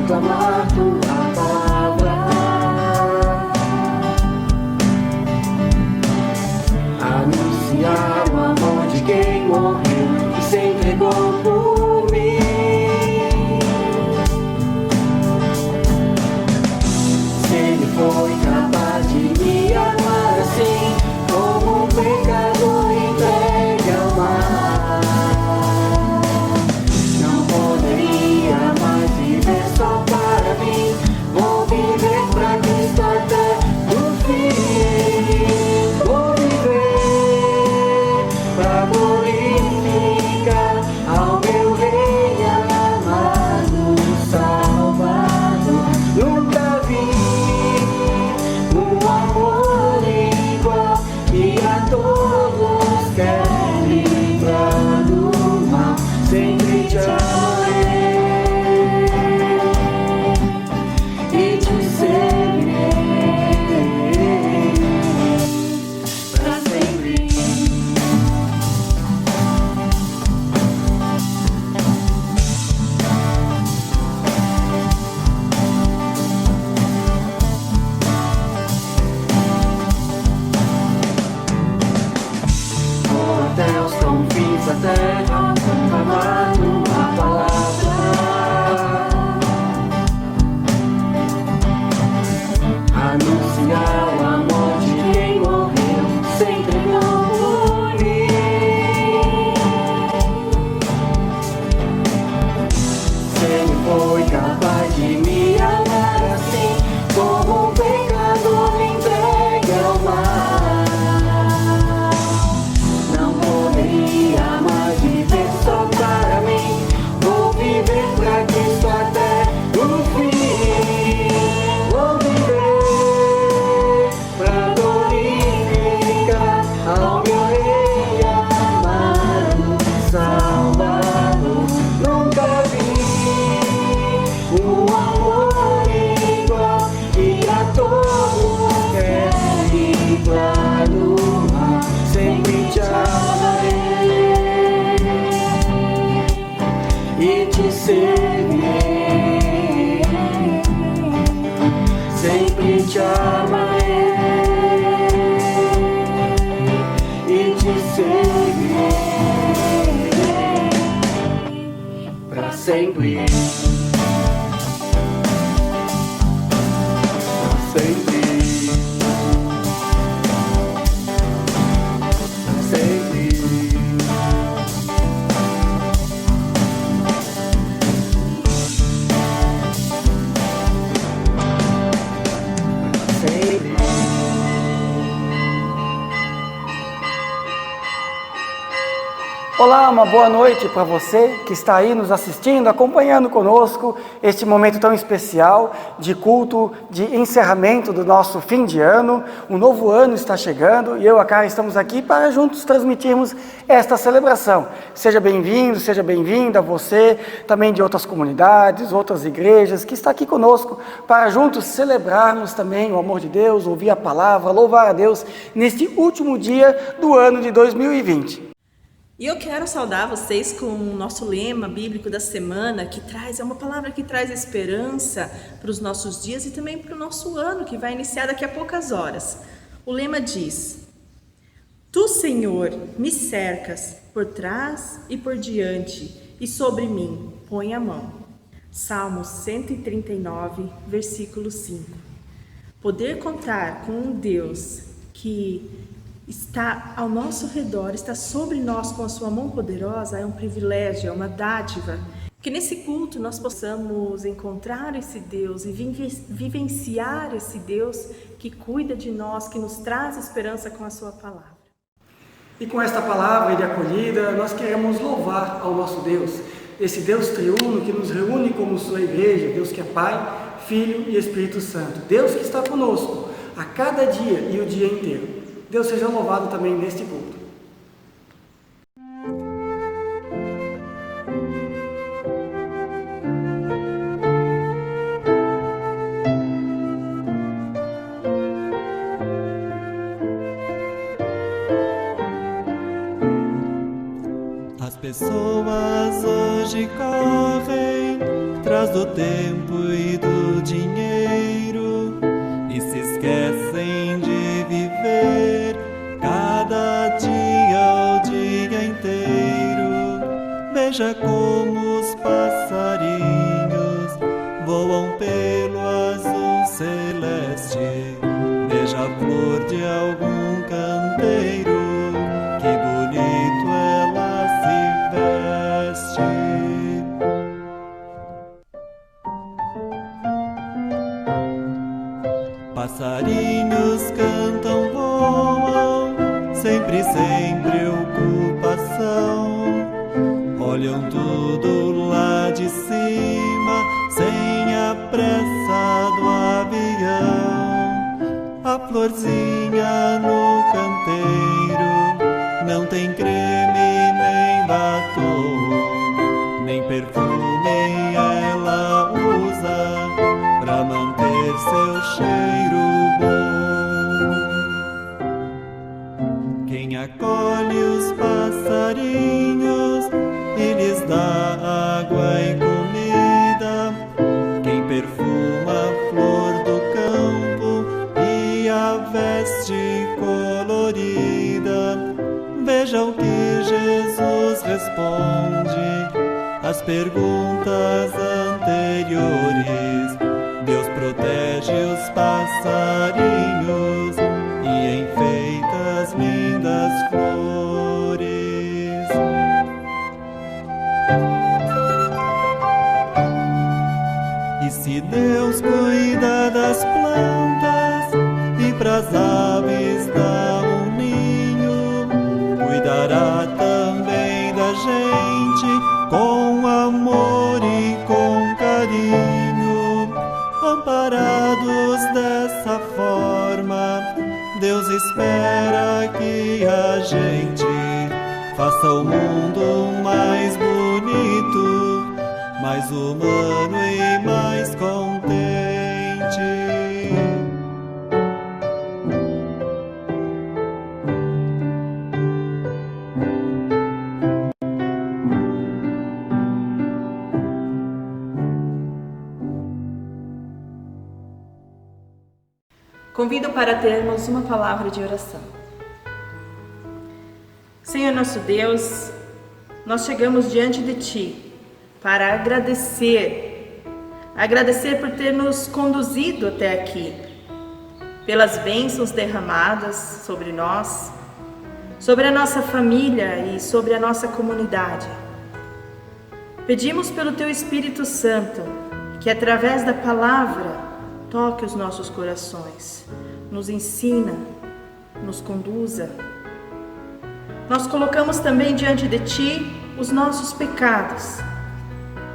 proclamar tua palavra, anunciar o amor de quem morreu e se entregou por mim. Se ele foi capaz de me amar assim, como um pecador entregue ao mar, não poderia mais viver só para mim. Vou viver pra Cristo até o fim. Vou viver pra glorificar ao meu Rei amado, Salvador. Nunca vi um amor igual, que a todos quer livrar do mal. Sempre te amarei e te servirei pra sempre. Vou até os confins da terra, proclamar tua palavra, anunciar o amor de quem morreu, se entregou por mim. Se ele foi capaz de me amar assim, como um pecador entregue ao mar, não poderia mais viver só para mim. Vou viver pra Cristo até o fim. Vou viver pra glorificar ao meu Rei amado, Salvador. Nunca vi um amor igual, que a todos quer livrar do mal. Sempre te amarei e te servirei. Sempre te amarei e te servirei pra sempre. Pra sempre. Pra sempre. Sempre. Olá, uma boa noite para você que está aí nos assistindo, acompanhando conosco este momento tão especial de culto, de encerramento do nosso fim de ano. Um novo ano está chegando e eu e a Cara estamos aqui para juntos transmitirmos esta celebração. Seja bem-vindo, seja bem-vinda você, também de outras comunidades, outras igrejas, que está aqui conosco para juntos celebrarmos também o amor de Deus, ouvir a palavra, louvar a Deus neste último dia do ano de 2020. E eu quero saudar vocês com o nosso lema bíblico da semana, é uma palavra que traz esperança para os nossos dias e também para o nosso ano, que vai iniciar daqui a poucas horas. O lema diz: Tu, Senhor, me cercas por trás e por diante, e sobre mim põe a mão. Salmo 139, versículo 5. Poder contar com um Deus que está ao nosso redor, está sobre nós com a sua mão poderosa, é um privilégio, é uma dádiva. Que nesse culto nós possamos encontrar esse Deus e vivenciar esse Deus que cuida de nós, que nos traz esperança com a sua palavra. E com esta palavra de acolhida, nós queremos louvar ao nosso Deus, esse Deus triuno que nos reúne como sua igreja, Deus que é Pai, Filho e Espírito Santo, Deus que está conosco a cada dia e o dia inteiro. Deus seja louvado também neste culto. As pessoas hoje correm trazendo atrás do tempo e do dinheiro e se esquecem de viver cada dia o dia inteiro. Veja como os passarinhos voam pelo azul celeste. Veja a flor de algum canteiro, que bonito ela se veste. Passarinhos cantam, voam, sempre sem preocupação. Olham tudo lá de cima, sem a pressa do avião. A florzinha no canteiro não tem creme nem batom, nem perfume ela usa pra manter seu cheiro bom. Quem acolhe os passarinhos e lhes dá água e comida, quem perfuma a flor do campo e a veste colorida. Veja o que Jesus responde às perguntas anteriores. Deus protege os passarinhos e enfeita as lindas flores. E se Deus cuida das plantas e pras aves dá um ninho, cuidará também da gente com amor e com carinho. Amparados dessa forma, Deus espera que a gente faça o mundo mais bonito, mais humano e mais contente. Convido para termos uma palavra de oração. Senhor nosso Deus, nós chegamos diante de Ti para agradecer por ter nos conduzido até aqui, pelas bênçãos derramadas sobre nós, sobre a nossa família e sobre a nossa comunidade. Pedimos pelo Teu Espírito Santo que através da palavra toque os nossos corações, nos ensina, nos conduza. Nós colocamos também diante de Ti os nossos pecados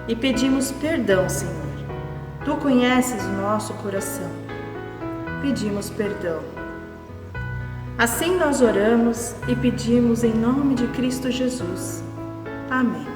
e pedimos perdão, Senhor. Tu conheces o nosso coração. Pedimos perdão. Assim nós oramos e pedimos em nome de Cristo Jesus. Amém.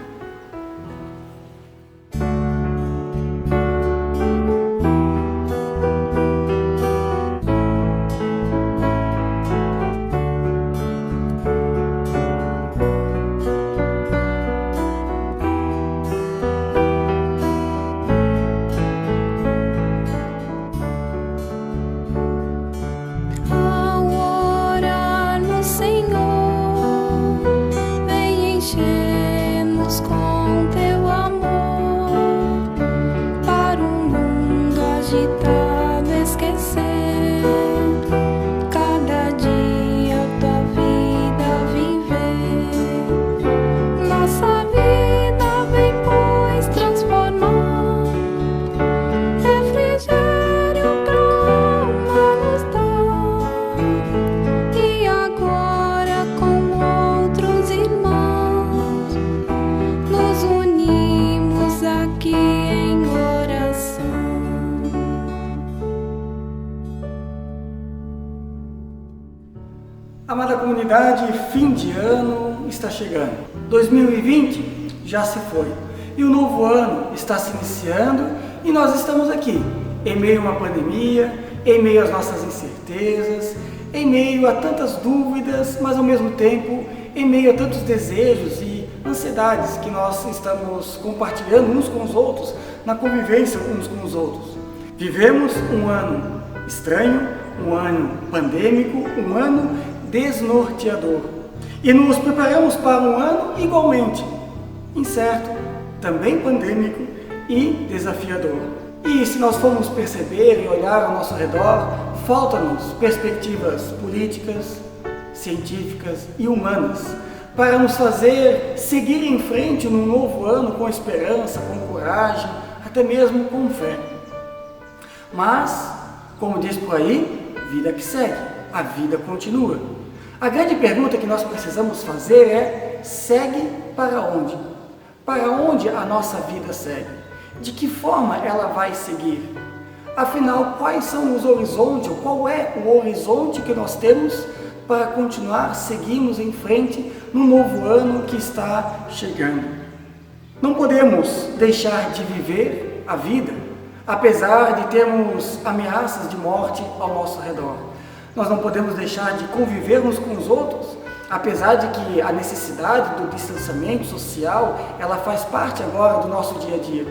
Amada comunidade, fim de ano está chegando. 2020 já se foi e o novo ano está se iniciando e nós estamos aqui, em meio a uma pandemia, em meio às nossas incertezas, em meio a tantas dúvidas, mas ao mesmo tempo em meio a tantos desejos e ansiedades que nós estamos compartilhando uns com os outros, na convivência uns com os outros. Vivemos um ano estranho, um ano pandêmico, um ano desnorteador. E nos preparamos para um ano igualmente incerto, também pandêmico e desafiador. E se nós formos perceber e olhar ao nosso redor, faltam-nos perspectivas políticas, científicas e humanas para nos fazer seguir em frente num novo ano com esperança, com coragem, até mesmo com fé. Mas, como diz por aí, vida que segue, a vida continua. A grande pergunta que nós precisamos fazer é: segue para onde? Para onde a nossa vida segue? De que forma ela vai seguir? Afinal, quais são os horizontes, ou qual é o horizonte que nós temos para continuar, seguirmos em frente no novo ano que está chegando? Não podemos deixar de viver a vida, apesar de termos ameaças de morte ao nosso redor. Nós não podemos deixar de conviver uns com os outros, apesar de que a necessidade do distanciamento social, ela faz parte agora do nosso dia a dia.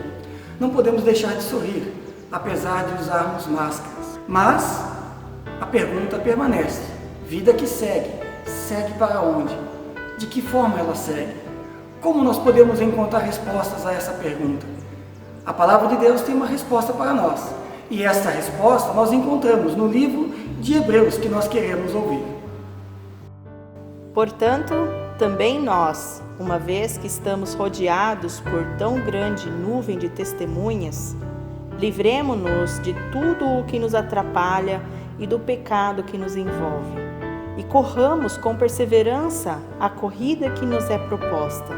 Não podemos deixar de sorrir, apesar de usarmos máscaras. Mas a pergunta permanece: vida que segue, segue para onde? De que forma ela segue? Como nós podemos encontrar respostas a essa pergunta? A palavra de Deus tem uma resposta para nós. E essa resposta nós encontramos no livro de Hebreus, que nós queremos ouvir. Portanto, também nós, uma vez que estamos rodeados por tão grande nuvem de testemunhas, livremo-nos de tudo o que nos atrapalha e do pecado que nos envolve, e corramos com perseverança a corrida que nos é proposta,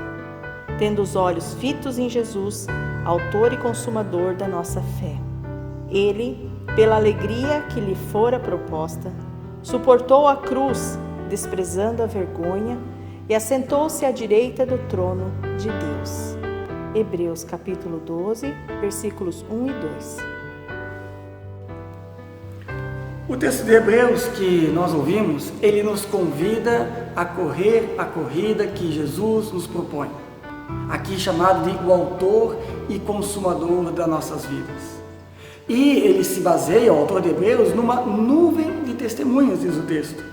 tendo os olhos fitos em Jesus, autor e consumador da nossa fé. Ele, pela alegria que lhe fora proposta, suportou a cruz, desprezando a vergonha, e assentou-se à direita do trono de Deus. Hebreus capítulo 12, versículos 1 e 2. O texto de Hebreus que nós ouvimos, ele nos convida a correr a corrida que Jesus nos propõe. Aqui chamado de o autor e consumador das nossas vidas. E ele se baseia, o autor de Hebreus, numa nuvem de testemunhas, diz o texto.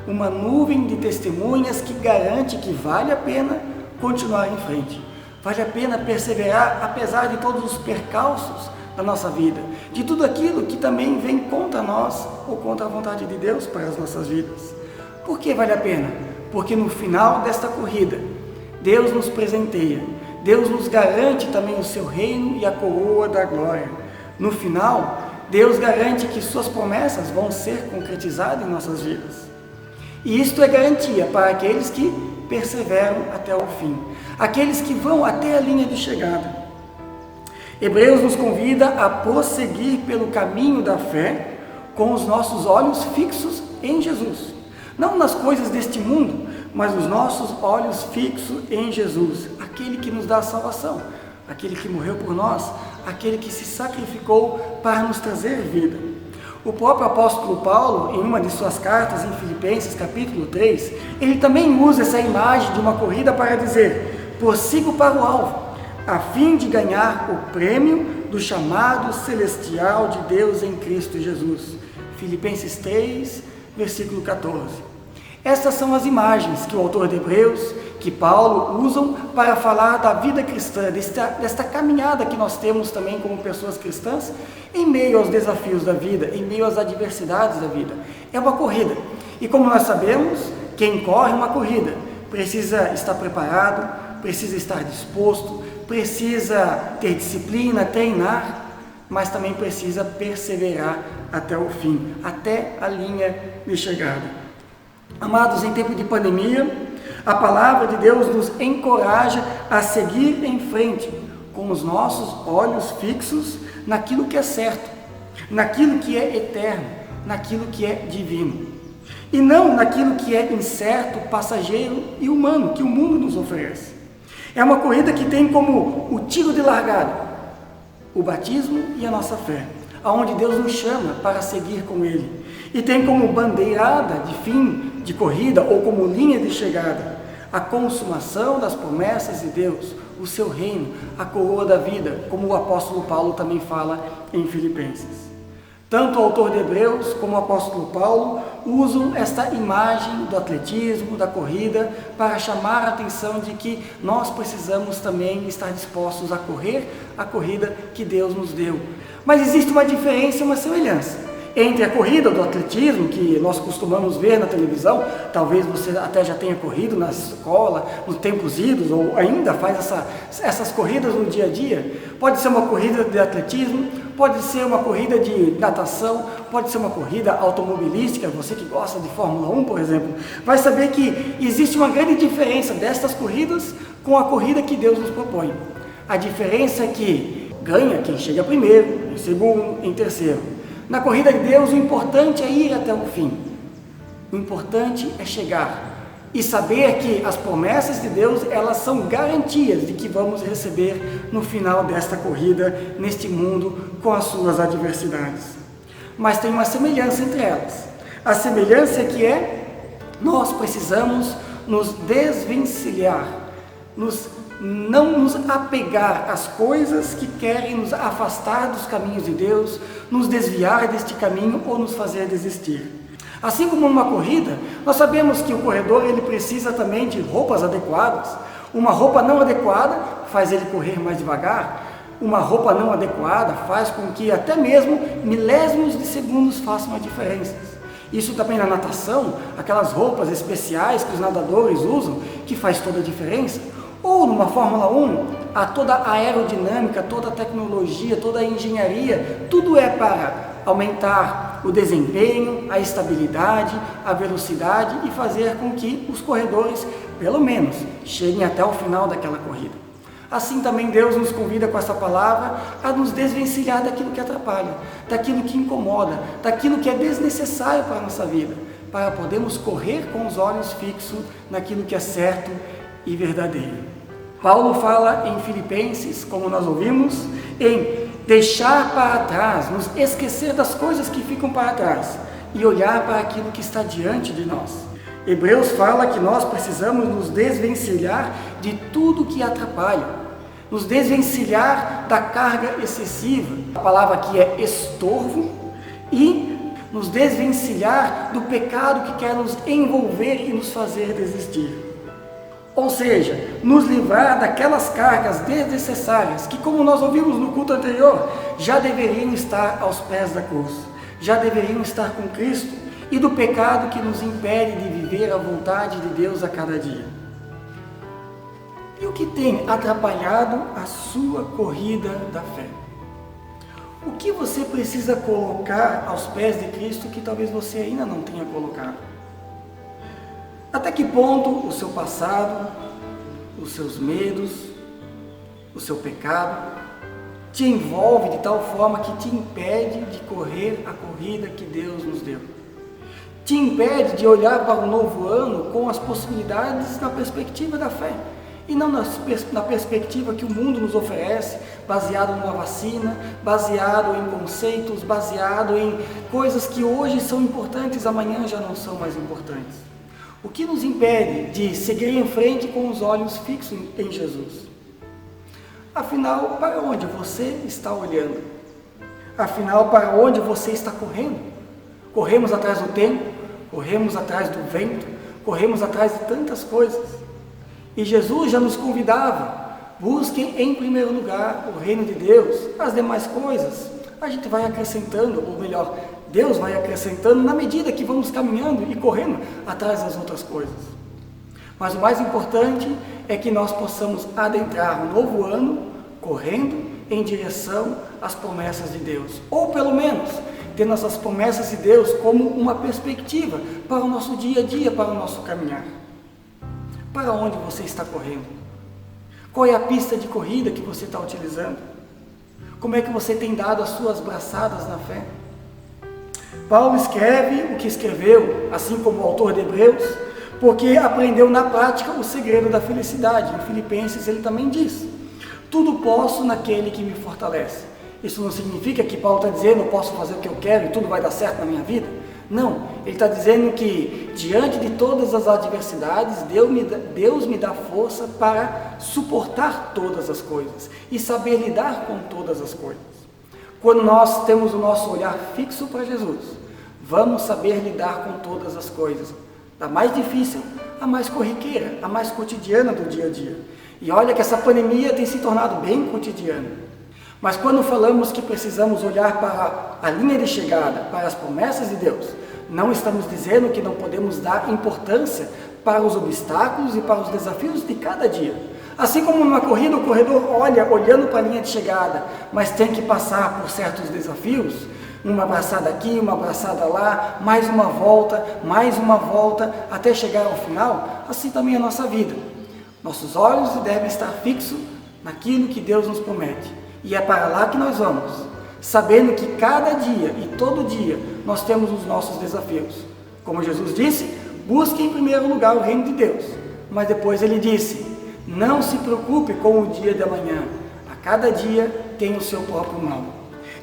Uma nuvem de testemunhas que garante que vale a pena continuar em frente. Vale a pena perseverar apesar de todos os percalços da nossa vida, de tudo aquilo que também vem contra nós ou contra a vontade de Deus para as nossas vidas. Por que vale a pena? Porque no final desta corrida, Deus nos presenteia, Deus nos garante também o seu reino e a coroa da glória. No final, Deus garante que suas promessas vão ser concretizadas em nossas vidas. E isto é garantia para aqueles que perseveram até o fim, aqueles que vão até a linha de chegada. Hebreus nos convida a prosseguir pelo caminho da fé com os nossos olhos fixos em Jesus. Não nas coisas deste mundo, mas os nossos olhos fixos em Jesus, aquele que nos dá a salvação, aquele que morreu por nós, aquele que se sacrificou para nos trazer vida. O próprio apóstolo Paulo, em uma de suas cartas, em Filipenses capítulo 3, ele também usa essa imagem de uma corrida para dizer: prossigo para o alvo, a fim de ganhar o prêmio do chamado celestial de Deus em Cristo Jesus. Filipenses 3, versículo 14. Essas são as imagens que o autor de Hebreus, que Paulo, usam para falar da vida cristã, desta caminhada que nós temos também como pessoas cristãs, em meio aos desafios da vida, em meio às adversidades da vida. É uma corrida. E como nós sabemos, quem corre uma corrida precisa estar preparado, precisa estar disposto, precisa ter disciplina, treinar, mas também precisa perseverar até o fim, até a linha de chegada. Amados, em tempo de pandemia, a palavra de Deus nos encoraja a seguir em frente com os nossos olhos fixos naquilo que é certo, naquilo que é eterno, naquilo que é divino. E não naquilo que é incerto, passageiro e humano, que o mundo nos oferece. É uma corrida que tem como o tiro de largada o batismo e a nossa fé, aonde Deus nos chama para seguir com Ele. E tem como bandeirada de fim de corrida ou como linha de chegada a consumação das promessas de Deus, o seu reino, a coroa da vida, como o apóstolo Paulo também fala em Filipenses. Tanto o autor de Hebreus como o apóstolo Paulo usam esta imagem do atletismo, da corrida, para chamar a atenção de que nós precisamos também estar dispostos a correr a corrida que Deus nos deu. Mas existe uma diferença e uma semelhança entre a corrida do atletismo, que nós costumamos ver na televisão, talvez você até já tenha corrido na escola, nos tempos idos, ou ainda faz essas corridas no dia a dia. Pode ser uma corrida de atletismo, pode ser uma corrida de natação, pode ser uma corrida automobilística, você que gosta de Fórmula 1, por exemplo, vai saber que existe uma grande diferença destas corridas com a corrida que Deus nos propõe. A diferença é que ganha quem chega primeiro, em segundo, em terceiro. Na corrida de Deus, o importante é ir até o fim. O importante é chegar e saber que as promessas de Deus, elas são garantias de que vamos receber no final desta corrida, neste mundo, com as suas adversidades. Mas tem uma semelhança entre elas. A semelhança é que nós precisamos nos desvencilhar, não nos apegar às coisas que querem nos afastar dos caminhos de Deus, nos desviar deste caminho ou nos fazer desistir. Assim como numa corrida, nós sabemos que o corredor ele precisa também de roupas adequadas. Uma roupa não adequada faz ele correr mais devagar. Uma roupa não adequada faz com que até mesmo milésimos de segundos façam a diferença. Isso também na natação, aquelas roupas especiais que os nadadores usam, que faz toda a diferença. Ou numa Fórmula 1, toda a aerodinâmica, toda a tecnologia, toda a engenharia, tudo é para aumentar o desempenho, a estabilidade, a velocidade e fazer com que os corredores, pelo menos, cheguem até o final daquela corrida. Assim também Deus nos convida com essa palavra a nos desvencilhar daquilo que atrapalha, daquilo que incomoda, daquilo que é desnecessário para a nossa vida, para podermos correr com os olhos fixos naquilo que é certo e verdadeiro. Paulo fala em Filipenses, como nós ouvimos, em deixar para trás, nos esquecer das coisas que ficam para trás e olhar para aquilo que está diante de nós. Hebreus fala que nós precisamos nos desvencilhar de tudo que atrapalha, nos desvencilhar da carga excessiva, a palavra aqui é estorvo, e nos desvencilhar do pecado que quer nos envolver e nos fazer desistir. Ou seja, nos livrar daquelas cargas desnecessárias que, como nós ouvimos no culto anterior, já deveriam estar aos pés da cruz, já deveriam estar com Cristo, e do pecado que nos impede de viver a vontade de Deus a cada dia. E o que tem atrapalhado a sua corrida da fé? O que você precisa colocar aos pés de Cristo que talvez você ainda não tenha colocado? Até que ponto o seu passado, os seus medos, o seu pecado te envolve de tal forma que te impede de correr a corrida que Deus nos deu? Te impede de olhar para o novo ano com as possibilidades na perspectiva da fé e não na perspectiva que o mundo nos oferece, baseado numa vacina, baseado em conceitos, baseado em coisas que hoje são importantes, amanhã já não são mais importantes. O que nos impede de seguir em frente com os olhos fixos em Jesus? Afinal, para onde você está olhando? Afinal, para onde você está correndo? Corremos atrás do tempo, corremos atrás do vento, corremos atrás de tantas coisas. E Jesus já nos convidava, busquem em primeiro lugar o reino de Deus, as demais coisas a gente vai acrescentando, ou melhor, Deus vai acrescentando na medida que vamos caminhando e correndo atrás das outras coisas. Mas o mais importante é que nós possamos adentrar um novo ano correndo em direção às promessas de Deus, ou pelo menos tendo essas promessas de Deus como uma perspectiva para o nosso dia a dia, para o nosso caminhar. Para onde você está correndo? Qual é a pista de corrida que você está utilizando? Como é que você tem dado as suas braçadas na fé? Paulo escreve o que escreveu, assim como o autor de Hebreus, porque aprendeu na prática o segredo da felicidade. Em Filipenses ele também diz: tudo posso naquele que me fortalece. Isso não significa que Paulo está dizendo, eu posso fazer o que eu quero e tudo vai dar certo na minha vida. Não, ele está dizendo que diante de todas as adversidades, Deus me dá força para suportar todas as coisas e saber lidar com todas as coisas. Quando nós temos o nosso olhar fixo para Jesus, vamos saber lidar com todas as coisas, da mais difícil à mais corriqueira, à mais cotidiana do dia a dia. E olha que essa pandemia tem se tornado bem cotidiana. Mas quando falamos que precisamos olhar para a linha de chegada, para as promessas de Deus, não estamos dizendo que não podemos dar importância para os obstáculos e para os desafios de cada dia. Assim como numa corrida, o corredor olhando para a linha de chegada, mas tem que passar por certos desafios, uma abraçada aqui, uma abraçada lá, mais uma volta, até chegar ao final, assim também é a nossa vida. Nossos olhos devem estar fixos naquilo que Deus nos promete. E é para lá que nós vamos, sabendo que cada dia e todo dia nós temos os nossos desafios. Como Jesus disse, busque em primeiro lugar o reino de Deus. Mas depois ele disse, não se preocupe com o dia de amanhã, a cada dia tem o seu próprio mal.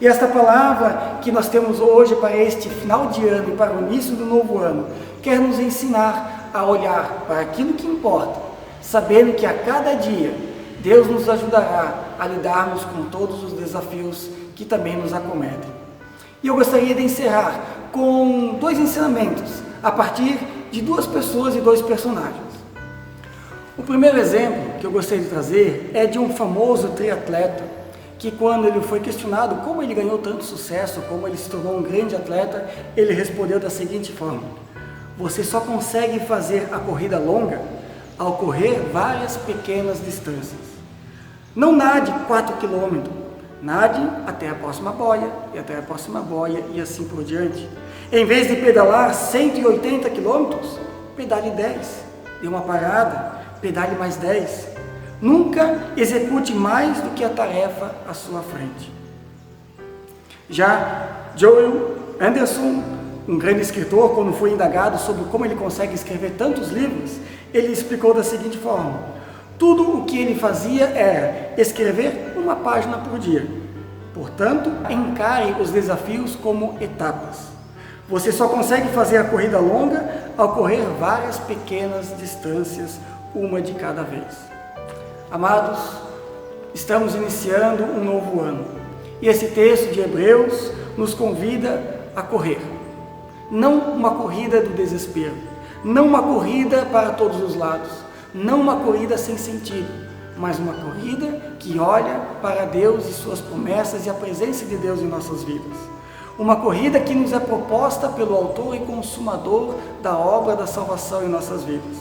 E esta palavra que nós temos hoje para este final de ano e para o início do novo ano, quer nos ensinar a olhar para aquilo que importa, sabendo que a cada dia Deus nos ajudará a lidarmos com todos os desafios que também nos acometem. E eu gostaria de encerrar com 2 ensinamentos, a partir de 2 pessoas e 2 personagens. O primeiro exemplo que eu gostaria de trazer é de um famoso triatleta, que quando ele foi questionado como ele ganhou tanto sucesso, como ele se tornou um grande atleta, ele respondeu da seguinte forma: você só consegue fazer a corrida longa ao correr várias pequenas distâncias. Não nade 4 km, nade até a próxima boia, e até a próxima boia, e assim por diante. Em vez de pedalar 180 km, pedale 10, dê uma parada, pedale mais 10. Nunca execute mais do que a tarefa à sua frente. Já Joel Anderson, um grande escritor, quando foi indagado sobre como ele consegue escrever tantos livros, ele explicou da seguinte forma: tudo o que ele fazia era escrever uma página por dia. Portanto, encare os desafios como etapas. Você só consegue fazer a corrida longa ao correr várias pequenas distâncias, uma de cada vez. Amados, estamos iniciando um novo ano. E esse texto de Hebreus nos convida a correr. Não uma corrida do desespero, não uma corrida para todos os lados, não uma corrida sem sentido, mas uma corrida que olha para Deus e suas promessas e a presença de Deus em nossas vidas. Uma corrida que nos é proposta pelo autor e consumador da obra da salvação em nossas vidas.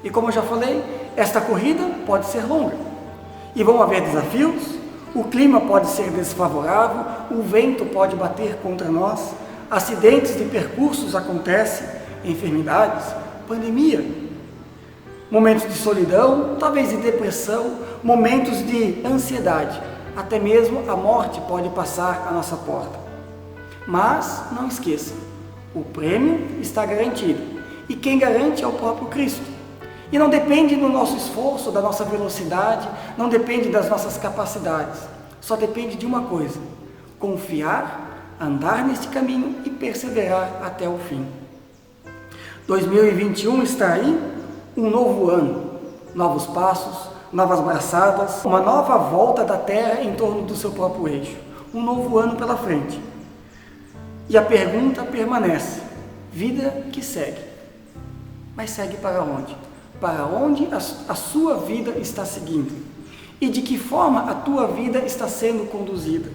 E como eu já falei, esta corrida pode ser longa. E vão haver desafios, o clima pode ser desfavorável, o vento pode bater contra nós, acidentes de percursos acontecem, enfermidades, pandemia, momentos de solidão, talvez de depressão, momentos de ansiedade, até mesmo a morte pode passar à nossa porta. Mas não esqueça, o prêmio está garantido, e quem garante é o próprio Cristo. E não depende do nosso esforço, da nossa velocidade, não depende das nossas capacidades, só depende de uma coisa: confiar, andar neste caminho e perseverar até o fim. 2021 está aí, um novo ano, novos passos, novas braçadas, uma nova volta da Terra em torno do seu próprio eixo, um novo ano pela frente. E a pergunta permanece: vida que segue. Mas segue para onde? Para onde a sua vida está seguindo? E de que forma a tua vida está sendo conduzida?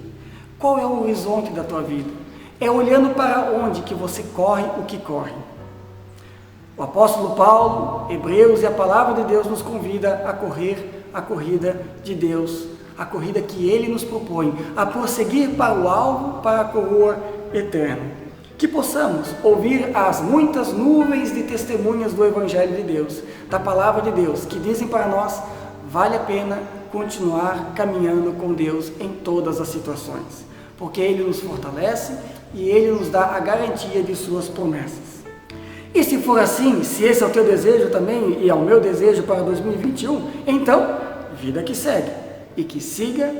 Qual é o horizonte da tua vida? É olhando para onde que você corre o que corre. O apóstolo Paulo, Hebreus e a palavra de Deus nos convida a correr a corrida de Deus, a corrida que Ele nos propõe, a prosseguir para o alvo, para a coroa eterna. Que possamos ouvir as muitas nuvens de testemunhas do Evangelho de Deus, da palavra de Deus, que dizem para nós: vale a pena continuar caminhando com Deus em todas as situações, porque Ele nos fortalece e Ele nos dá a garantia de suas promessas. E se for assim, se esse é o teu desejo também e é o meu desejo para 2021, então, vida que segue e que siga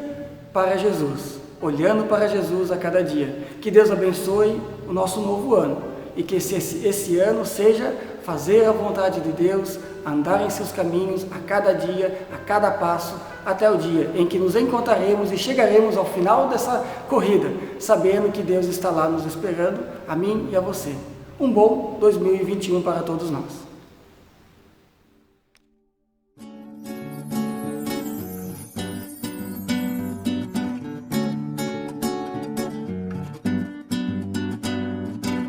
para Jesus. olhando para Jesus a cada dia. Que Deus abençoe o nosso novo ano e que esse ano seja fazer a vontade de Deus, andar em seus caminhos a cada dia, a cada passo, até o dia em que nos encontraremos e chegaremos ao final dessa corrida, sabendo que Deus está lá nos esperando, a mim e a você. Um bom 2021 para todos nós.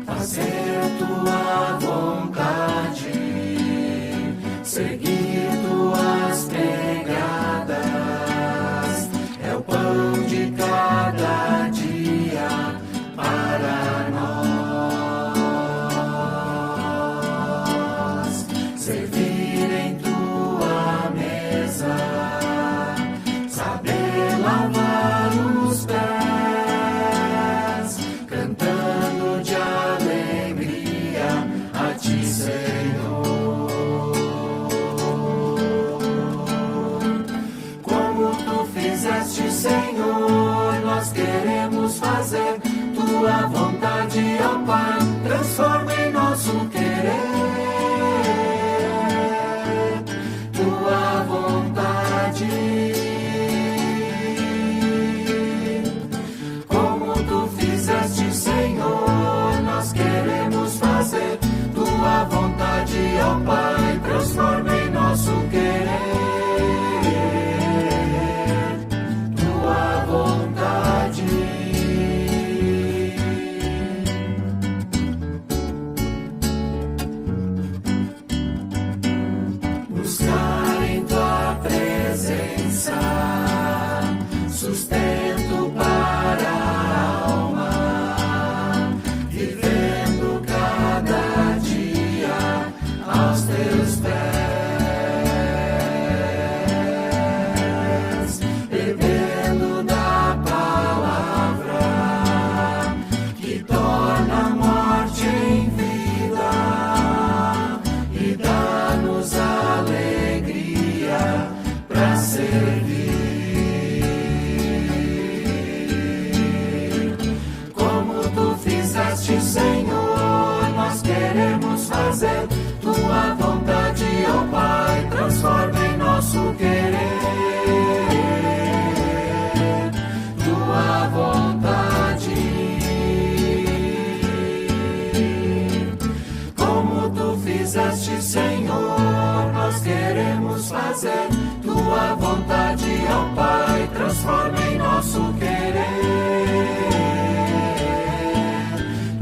Fazer tua vontade, seguir tuas pegadas, é o pão de cada dia para nós. Servir em tua mesa, saber lavar os pés, cantando de alegria a ti, Senhor. Como tu fizeste, Senhor, nós queremos fazer tua vontade, ó Pai, transforma em nosso querer. Tua vontade, como tu fizeste, Senhor, nós queremos fazer tua vontade, ó Pai, transforma em nosso querer. Tua vontade. Buscar em tua presença sustento para a alma, vivendo cada dia aos teus pés, bebendo da palavra que torna a morte em vida e dá-nos alegria para servir. Como tu fizeste, Senhor, nós queremos fazer tua vontade, ó Pai, transforma em nosso querer. Tua vontade, como tu fizeste, Senhor, nós queremos fazer tua vontade, ó Pai, transforma em nosso querer.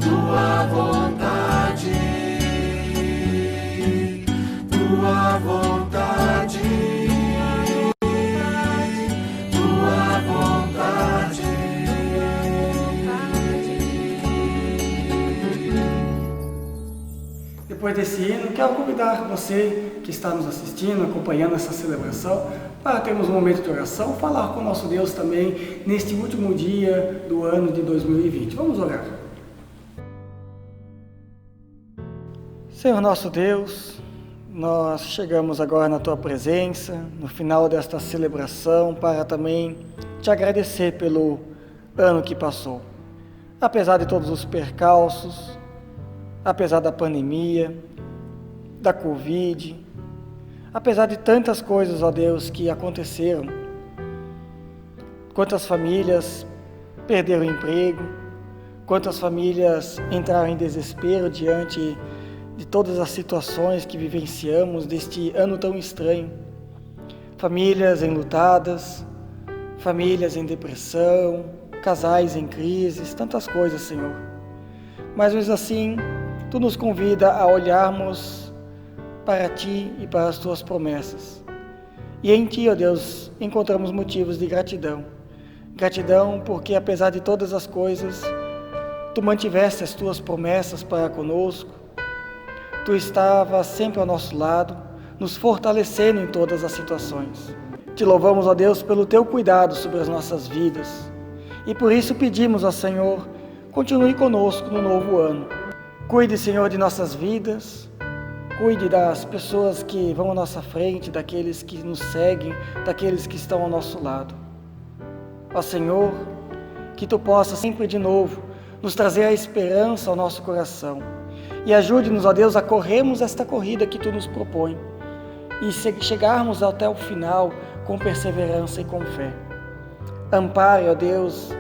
Tua vontade, tua vontade, tua vontade. Depois desse hino, quero convidar você que está nos assistindo, acompanhando essa celebração, para termos um momento de oração, falar com o nosso Deus também neste último dia do ano de 2020. Vamos orar. Senhor nosso Deus, nós chegamos agora na Tua presença, no final desta celebração, para também Te agradecer pelo ano que passou. Apesar de todos os percalços, apesar da pandemia, da Covid, apesar de tantas coisas, ó Deus, que aconteceram, quantas famílias perderam o emprego, quantas famílias entraram em desespero diante de todas as situações que vivenciamos deste ano tão estranho. Famílias enlutadas, famílias em depressão, casais em crises, tantas coisas, Senhor. Mas mesmo assim, Tu nos convida a olharmos para Ti e para as Tuas promessas. E em Ti, ó Deus, encontramos motivos de gratidão. Gratidão porque, apesar de todas as coisas, Tu mantiveste as Tuas promessas para conosco. Tu estavas sempre ao nosso lado, nos fortalecendo em todas as situações. Te louvamos, ó Deus, pelo Teu cuidado sobre as nossas vidas. E por isso pedimos ao Senhor, continue conosco no novo ano. Cuide, Senhor, de nossas vidas, cuide das pessoas que vão à nossa frente, daqueles que nos seguem, daqueles que estão ao nosso lado. Ó Senhor, que Tu possas sempre de novo nos trazer a esperança ao nosso coração. E ajude-nos, ó Deus, a corrermos esta corrida que Tu nos propõe e chegarmos até o final com perseverança e com fé. Ampare, ó Deus,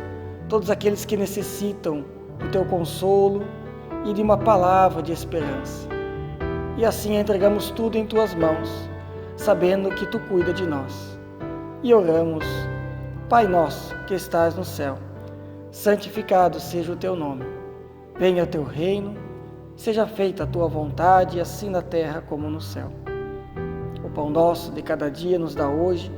todos aqueles que necessitam do Teu consolo e de uma palavra de esperança. E assim entregamos tudo em Tuas mãos, sabendo que Tu cuida de nós. E oramos: Pai nosso que estás no céu, santificado seja o Teu nome. Venha o Teu reino, seja feita a Tua vontade, assim na terra como no céu. O pão nosso de cada dia nos dá hoje.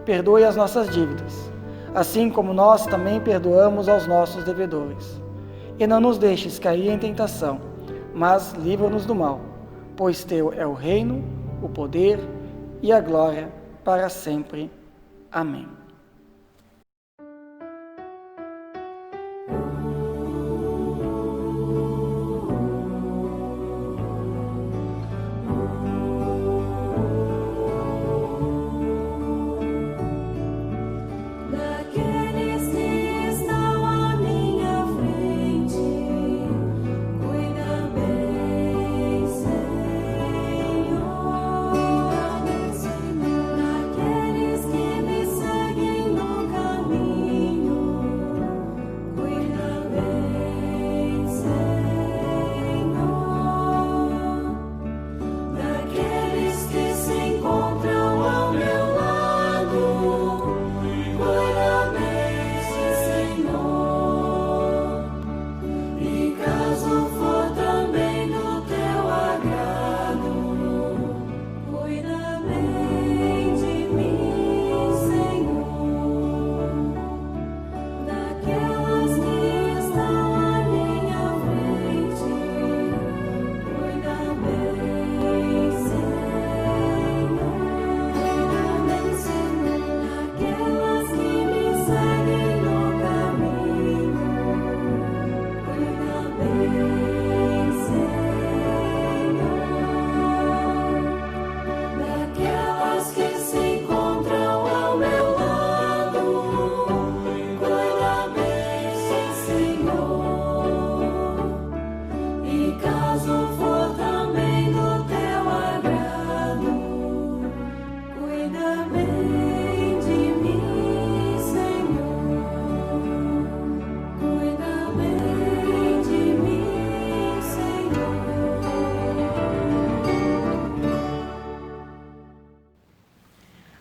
Perdoe as nossas dívidas, assim como nós também perdoamos aos nossos devedores. E não nos deixes cair em tentação, mas livra-nos do mal, pois Teu é o reino, o poder e a glória para sempre. Amém.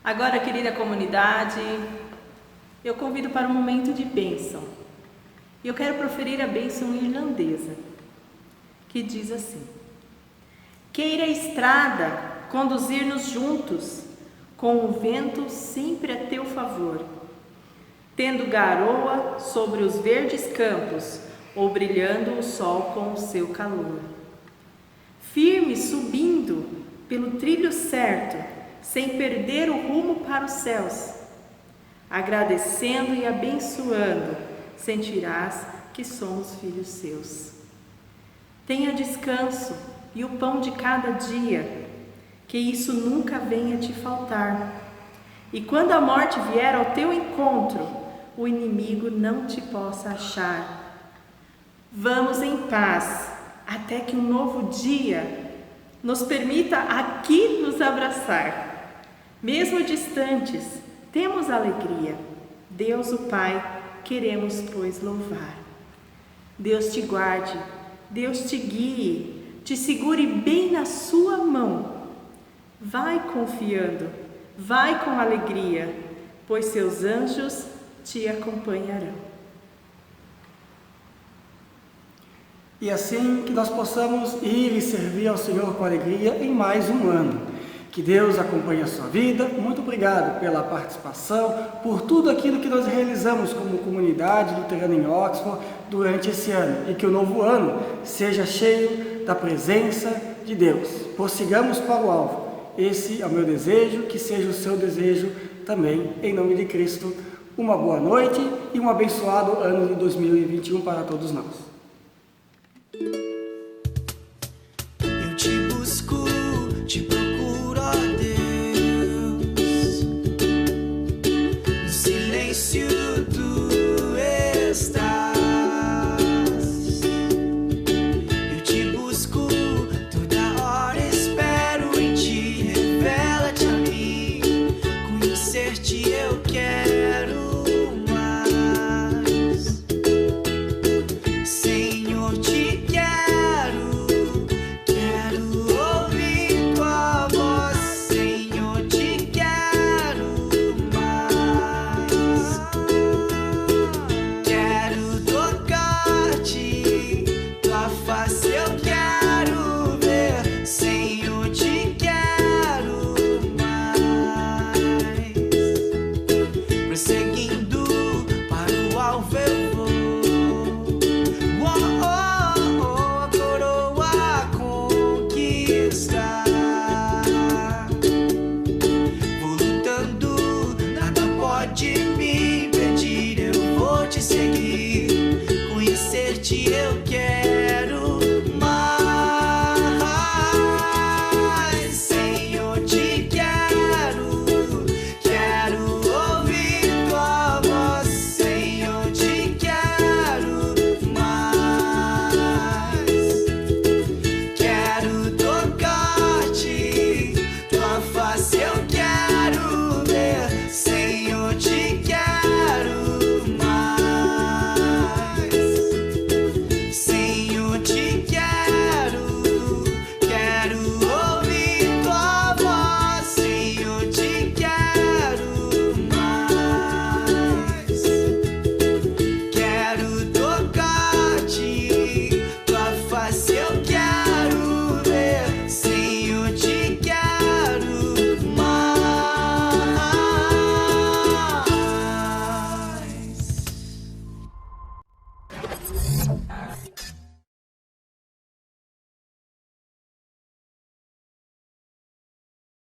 Agora, querida comunidade, eu convido para um momento de bênção. E eu quero proferir a bênção irlandesa, que diz assim: queira a estrada conduzir-nos juntos, com o vento sempre a teu favor, tendo garoa sobre os verdes campos, ou brilhando o sol com o seu calor. Firme subindo pelo trilho certo, sem perder o rumo para os céus, agradecendo e abençoando, sentirás que somos filhos seus. Tenha descanso e o pão de cada dia, que isso nunca venha te faltar. E quando a morte vier ao teu encontro, o inimigo não te possa achar. Vamos em paz, até que um novo dia nos permita aqui nos abraçar. Mesmo distantes, temos alegria. Deus o Pai, queremos, pois, louvar. Deus te guarde, Deus te guie, te segure bem na sua mão. Vai confiando, vai com alegria, pois seus anjos te acompanharão. E assim que nós possamos ir e servir ao Senhor com alegria em mais um ano. Que Deus acompanhe a sua vida. Muito obrigado pela participação, por tudo aquilo que nós realizamos como comunidade luterana em Oxford durante esse ano. E que o novo ano seja cheio da presença de Deus. Prossigamos para o alvo. Esse é o meu desejo, que seja o seu desejo também, em nome de Cristo. Uma boa noite e um abençoado ano de 2021 para todos nós.